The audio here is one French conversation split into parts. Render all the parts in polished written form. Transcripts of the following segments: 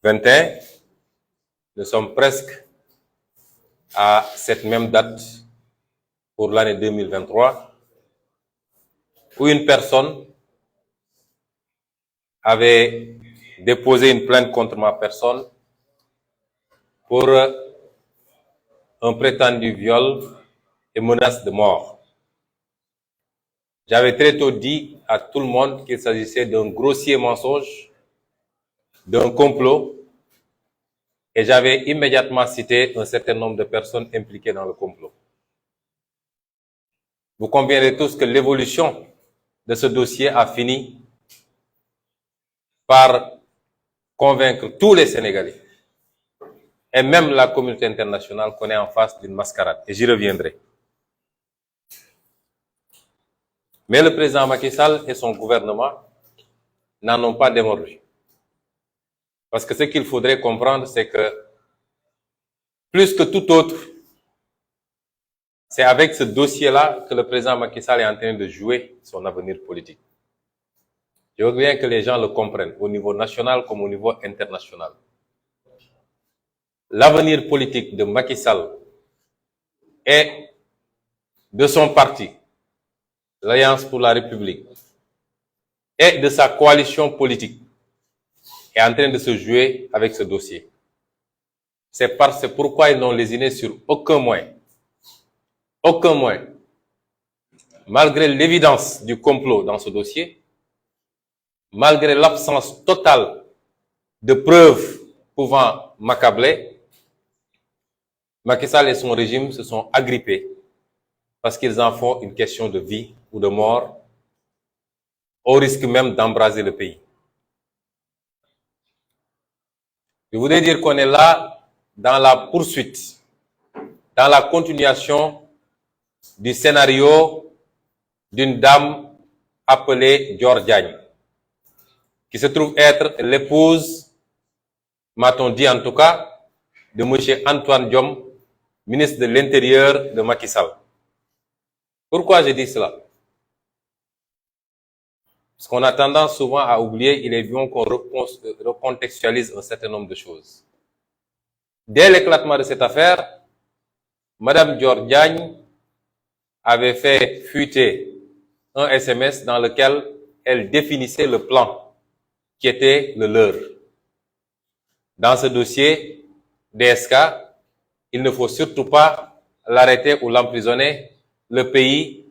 2021, nous sommes presque à cette même date pour l'année 2023, où une personne avait déposé une plainte contre ma personne pour un prétendu viol et menace de mort. J'avais très tôt dit à tout le monde qu'il s'agissait d'un grossier mensonge, d'un complot, et j'avais immédiatement cité un certain nombre de personnes impliquées dans le complot. Vous conviendrez tous que l'évolution de ce dossier a fini par convaincre tous les Sénégalais et même la communauté internationale qu'on est en face d'une mascarade, et j'y reviendrai. Mais le président Macky Sall et son gouvernement n'en ont pas démordu. Parce que ce qu'il faudrait comprendre, c'est que plus que tout autre, c'est avec ce dossier-là que le président Macky Sall est en train de jouer son avenir politique. Je veux bien que les gens le comprennent, au niveau national comme au niveau international. L'avenir politique de Macky Sall et de son parti, l'Alliance pour la République, et de sa coalition politique est en train de se jouer avec ce dossier. C'est pourquoi ils n'ont lésiné sur aucun moyen, malgré l'évidence du complot dans ce dossier, malgré l'absence totale de preuves pouvant m'accabler, Macky Sall et son régime se sont agrippés parce qu'ils en font une question de vie ou de mort, au risque même d'embraser le pays. Je voudrais dire qu'on est là dans la poursuite, dans la continuation du scénario d'une dame appelée Dior Diagne, qui se trouve être l'épouse, m'a-t-on dit en tout cas, de M. Antoine Diome, ministre de l'Intérieur de Macky Sall. Pourquoi je dis cela? Parce qu'on a tendance souvent à oublier, il est bien qu'on recontextualise un certain nombre de choses. Dès l'éclatement de cette affaire, Madame Dior Diagne avait fait fuiter un SMS dans lequel elle définissait le plan qui était le leur. Dans ce dossier DSK, il ne faut surtout pas l'arrêter ou l'emprisonner. Le pays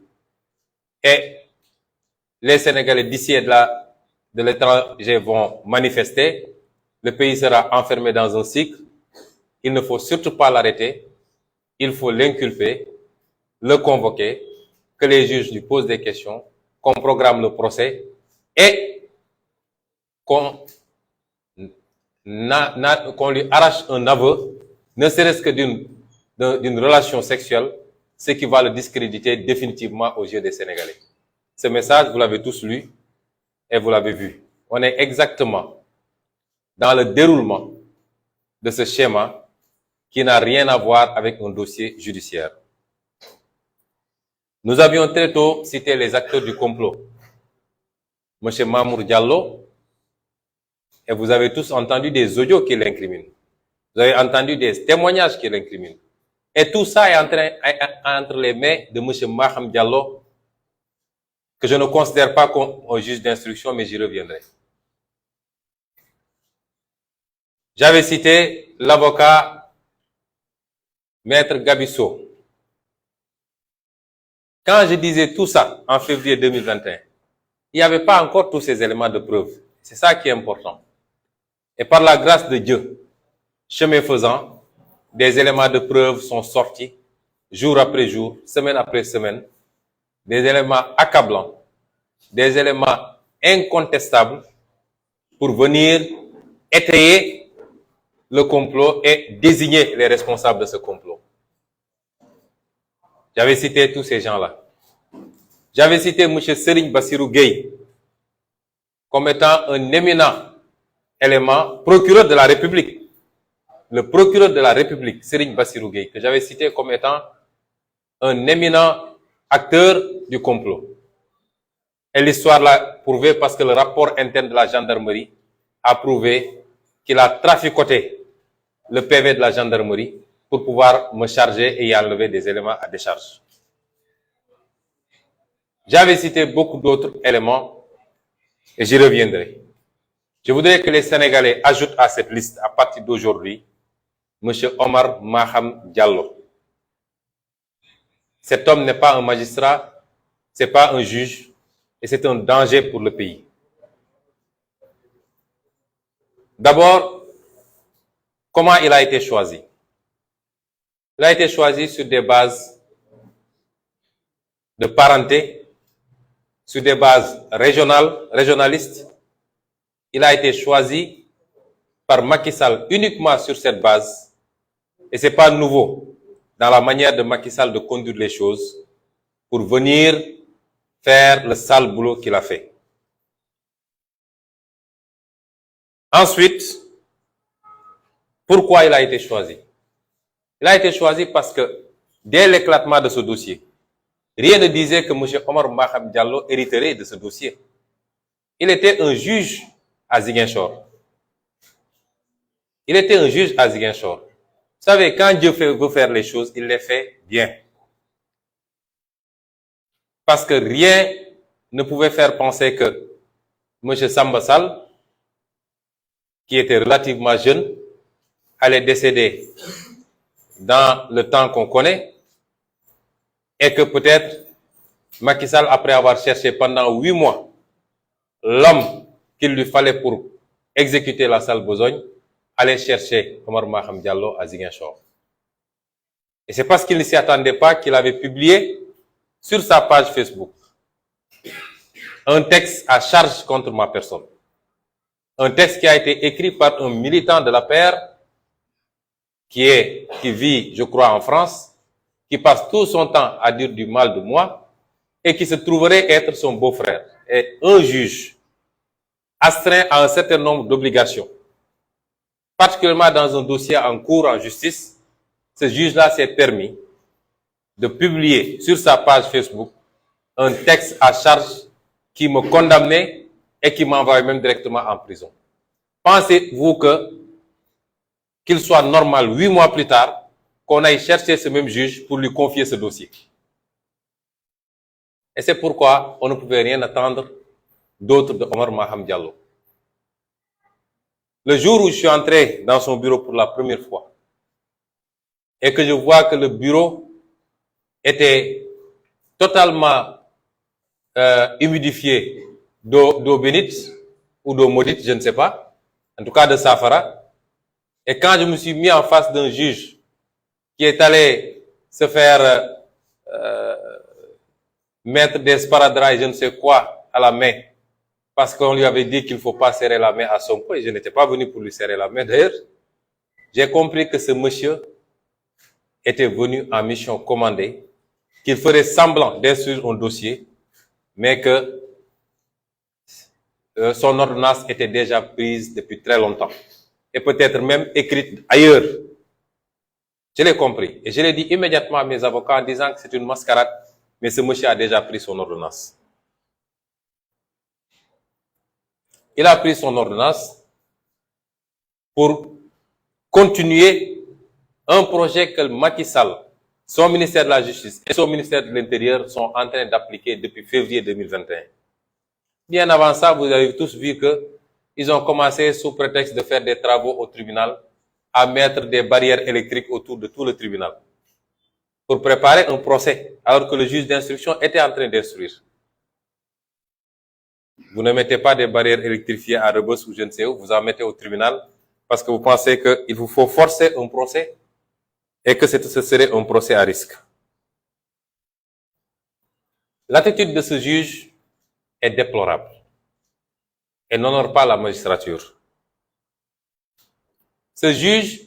et les Sénégalais d'ici et de l'étranger vont manifester. Le pays sera enfermé dans un cycle. Il ne faut surtout pas l'arrêter. Il faut l'inculper, le convoquer, que les juges lui posent des questions, qu'on programme le procès et qu'on lui arrache un aveu, ne serait-ce que d'une relation sexuelle, ce qui va le discréditer définitivement aux yeux des Sénégalais. Ce message, vous l'avez tous lu et vous l'avez vu. On est exactement dans le déroulement de ce schéma qui n'a rien à voir avec un dossier judiciaire. Nous avions très tôt cité les acteurs du complot. M. Mamour Diallo, et vous avez tous entendu des audios qui l'incriminent. Vous avez entendu des témoignages qui l'incriminent. Et tout ça est entre les mains de M. Maham Diallo, que je ne considère pas comme un juge d'instruction, mais j'y reviendrai. J'avais cité l'avocat Maître Gabisso. Quand je disais tout ça en février 2021, il n'y avait pas encore tous ces éléments de preuve. C'est ça qui est important. Et par la grâce de Dieu, chemin faisant, des éléments de preuve sont sortis, jour après jour, semaine après semaine, des éléments accablants, des éléments incontestables pour venir étayer le complot et désigner les responsables de ce complot. J'avais cité tous ces gens-là. J'avais cité M. Serigne Bassirou Gueye comme étant un éminent élément, procureur de la République. Le procureur de la République, Serigne Bassirou Gueye, que j'avais cité comme étant un éminent acteur du complot. Et l'histoire l'a prouvé parce que le rapport interne de la gendarmerie a prouvé qu'il a traficoté le PV de la gendarmerie pour pouvoir me charger et y enlever des éléments à décharge. J'avais cité beaucoup d'autres éléments et j'y reviendrai. Je voudrais que les Sénégalais ajoutent à cette liste, à partir d'aujourd'hui, M. Omar Maham Diallo. Cet homme n'est pas un magistrat, ce n'est pas un juge, et c'est un danger pour le pays. D'abord, comment il a été choisi? Il a été choisi sur des bases de parenté, sur des bases régionalistes. Il a été choisi par Macky Sall uniquement sur cette base. Et ce n'est pas nouveau dans la manière de Macky Sall de conduire les choses pour venir faire le sale boulot qu'il a fait. Ensuite, pourquoi il a été choisi? Il a été choisi parce que dès l'éclatement de ce dossier, rien ne disait que M. Omar Maham Diallo hériterait de ce dossier. Il était un juge à Ziguinchor. Il était un juge à Ziguinchor. Vous savez, quand Dieu veut faire les choses, il les fait bien. Parce que rien ne pouvait faire penser que M. Samba Sall, qui était relativement jeune, allait décéder dans le temps qu'on connaît, et que peut-être Macky Sall, après avoir cherché pendant 8 mois l'homme qu'il lui fallait pour exécuter la sale besogne, allait chercher Omar Maham Diallo à Ziguinchor. Et c'est parce qu'il ne s'y attendait pas qu'il avait publié sur sa page Facebook un texte à charge contre ma personne. Un texte qui a été écrit par un militant de la paire qui vit, je crois, en France, qui passe tout son temps à dire du mal de moi et qui se trouverait être son beau-frère. Et un juge astreint à un certain nombre d'obligations, particulièrement dans un dossier en cours en justice, ce juge-là s'est permis de publier sur sa page Facebook un texte à charge qui me condamnait et qui m'envoyait même directement en prison. Pensez-vous qu'il soit normal 8 mois plus tard qu'on aille chercher ce même juge pour lui confier ce dossier? Et c'est pourquoi on ne pouvait rien attendre d'autre de Omar Maham Diallo. Le jour où je suis entré dans son bureau pour la première fois et que je vois que le bureau était totalement humidifié d'eau bénite ou d'eau maudite, je ne sais pas, en tout cas de Safara, et quand je me suis mis en face d'un juge qui est allé se faire mettre des sparadraps et je ne sais quoi à la main, parce qu'on lui avait dit qu'il ne faut pas serrer la main à son cou, et je n'étais pas venu pour lui serrer la main d'ailleurs, j'ai compris que ce monsieur était venu en mission commandée, qu'il ferait semblant d'instruire un dossier, mais que son ordonnance était déjà prise depuis très longtemps, et peut-être même écrite ailleurs. Je l'ai compris, et je l'ai dit immédiatement à mes avocats en disant que c'est une mascarade, mais ce monsieur a déjà pris son ordonnance. Il a pris son ordonnance pour continuer un projet que Macky Sall, son ministère de la Justice et son ministère de l'Intérieur sont en train d'appliquer depuis février 2021. Bien avant ça, vous avez tous vu qu'ils ont commencé sous prétexte de faire des travaux au tribunal à mettre des barrières électriques autour de tout le tribunal pour préparer un procès alors que le juge d'instruction était en train d'instruire. Vous ne mettez pas des barrières électrifiées à Rebeuss ou je ne sais où, vous en mettez au tribunal parce que vous pensez qu'il vous faut forcer un procès et que ce serait un procès à risque. L'attitude de ce juge est déplorable et n'honore pas la magistrature. Ce juge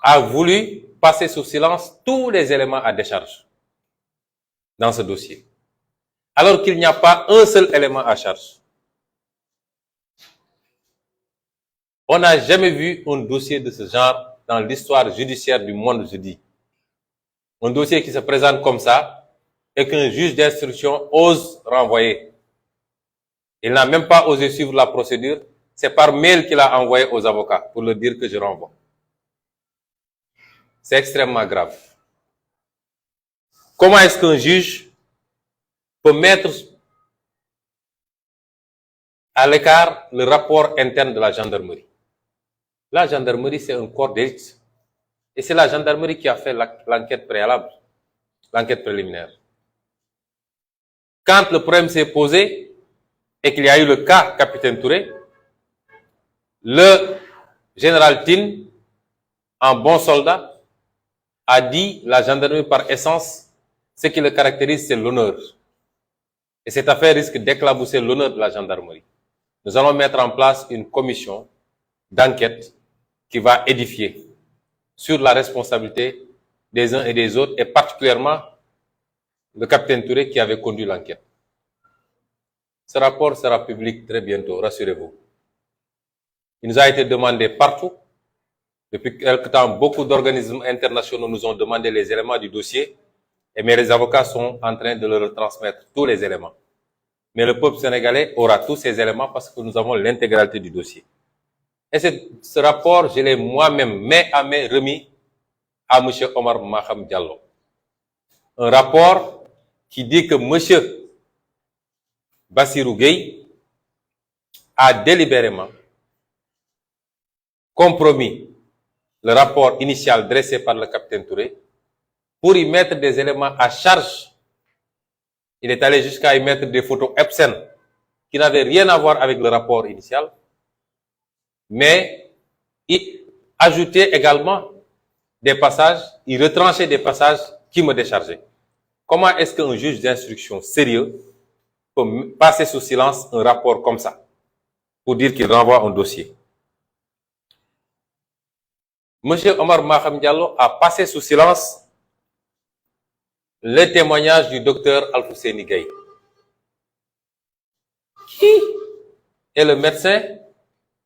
a voulu passer sous silence tous les éléments à décharge dans ce dossier, alors qu'il n'y a pas un seul élément à charge. On n'a jamais vu un dossier de ce genre dans l'histoire judiciaire du monde, je dis. Un dossier qui se présente comme ça et qu'un juge d'instruction ose renvoyer. Il n'a même pas osé suivre la procédure. C'est par mail qu'il a envoyé aux avocats pour leur dire que je renvoie. C'est extrêmement grave. Comment est-ce qu'un juge peut mettre à l'écart le rapport interne de la gendarmerie? La gendarmerie, c'est un corps d'élite. Et c'est la gendarmerie qui a fait l'enquête préalable, l'enquête préliminaire. Quand le problème s'est posé et qu'il y a eu le cas Capitaine Touré, le général Tine, en bon soldat, a dit la gendarmerie par essence, ce qui le caractérise, c'est l'honneur. Et cette affaire risque d'éclabousser l'honneur de la gendarmerie. Nous allons mettre en place une commission d'enquête qui va édifier sur la responsabilité des uns et des autres, et particulièrement le capitaine Touré qui avait conduit l'enquête. Ce rapport sera public très bientôt, rassurez-vous. Il nous a été demandé partout. Depuis quelque temps, beaucoup d'organismes internationaux nous ont demandé les éléments du dossier, et les avocats sont en train de leur retransmettre tous les éléments. Mais le peuple sénégalais aura tous ces éléments parce que nous avons l'intégralité du dossier. Et ce rapport, je l'ai moi-même, main à main, remis à M. Omar Maham Diallo. Un rapport qui dit que M. Bassirou Gueye a délibérément compromis le rapport initial dressé par le capitaine Touré pour y mettre des éléments à charge. Il est allé jusqu'à y mettre des photos obscènes qui n'avaient rien à voir avec le rapport initial, mais il ajoutait également des passages, il retranchait des passages qui me déchargeaient. Comment est-ce qu'un juge d'instruction sérieux peut passer sous silence un rapport comme ça pour dire qu'il renvoie un dossier? Monsieur Omar Maham Diallo a passé sous silence le témoignage du docteur Alfousseni Gaye, qui est le médecin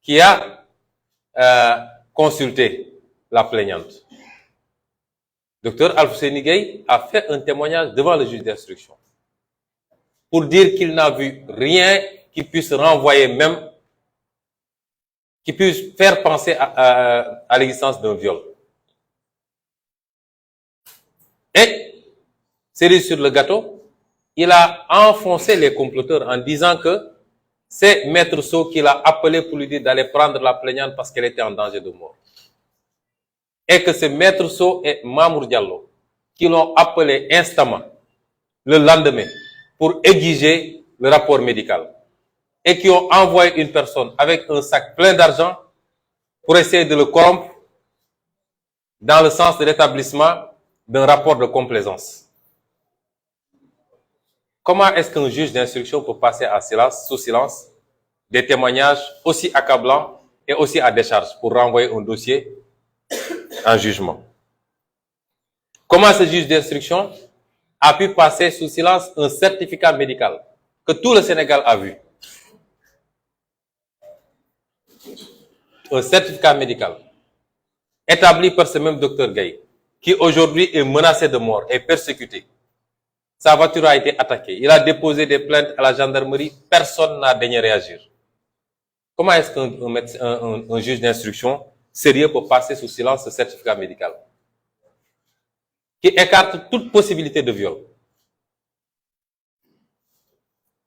qui a consulté la plaignante. Docteur Alfousseni Gaye a fait un témoignage devant le juge d'instruction pour dire qu'il n'a vu rien qui puisse renvoyer même, qui puisse faire penser à l'existence d'un viol. Et, cerise sur le gâteau, il a enfoncé les comploteurs en disant que c'est Maître Sow qui l'a appelé pour lui dire d'aller prendre la plaignante parce qu'elle était en danger de mort. Et que c'est Maître Sow et Mamour Diallo qui l'ont appelé instamment le lendemain pour exiger le rapport médical. Et qui ont envoyé une personne avec un sac plein d'argent pour essayer de le corrompre dans le sens de l'établissement d'un rapport de complaisance. Comment est-ce qu'un juge d'instruction peut passer sous silence des témoignages aussi accablants et aussi à décharge pour renvoyer un dossier en jugement? Comment ce juge d'instruction a pu passer sous silence un certificat médical que tout le Sénégal a vu? Un certificat médical établi par ce même docteur Gaye, qui aujourd'hui est menacé de mort et persécuté. Sa voiture a été attaquée. Il a déposé des plaintes à la gendarmerie. Personne n'a daigné réagir. Comment est-ce qu'un juge d'instruction sérieux peut passer sous silence ce certificat médical qui écarte toute possibilité de viol?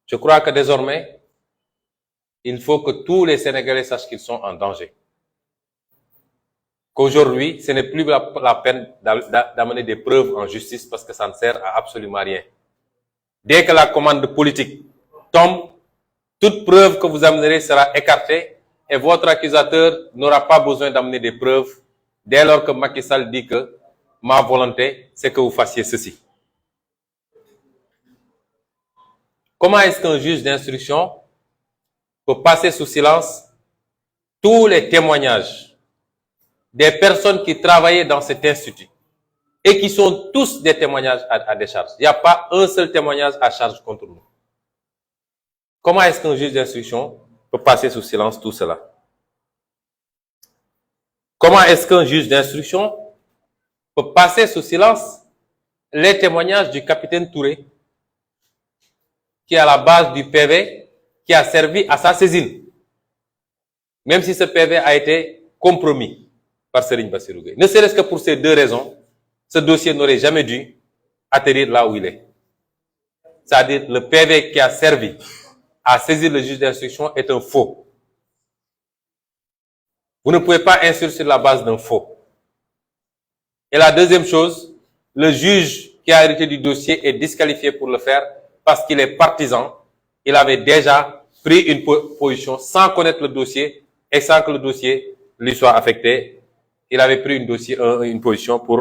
Je crois que désormais, il faut que tous les Sénégalais sachent qu'ils sont en danger. Qu'aujourd'hui, ce n'est plus la peine d'amener des preuves en justice parce que ça ne sert à absolument rien. Dès que la commande politique tombe, toute preuve que vous amènerez sera écartée et votre accusateur n'aura pas besoin d'amener des preuves dès lors que Macky Sall dit que ma volonté, c'est que vous fassiez ceci. Comment est-ce qu'un juge d'instruction peut passer sous silence tous les témoignages des personnes qui travaillaient dans cet institut et qui sont tous des témoignages à décharge? Il n'y a pas un seul témoignage à charge contre nous. Comment est-ce qu'un juge d'instruction peut passer sous silence tout cela? Comment est-ce qu'un juge d'instruction peut passer sous silence les témoignages du capitaine Touré, qui est à la base du PV, qui a servi à sa saisine? même si ce PV a été compromis par Serigne Bassirou Gueye. Ne serait-ce que pour ces deux raisons, ce dossier n'aurait jamais dû atterrir là où il est. C'est-à-dire le PV qui a servi à saisir le juge d'instruction est un faux. Vous ne pouvez pas instruire sur la base d'un faux. Et la deuxième chose, le juge qui a hérité du dossier est disqualifié pour le faire parce qu'il est partisan. Il avait déjà pris une position sans connaître le dossier et sans que le dossier lui soit affecté. Il avait pris une position pour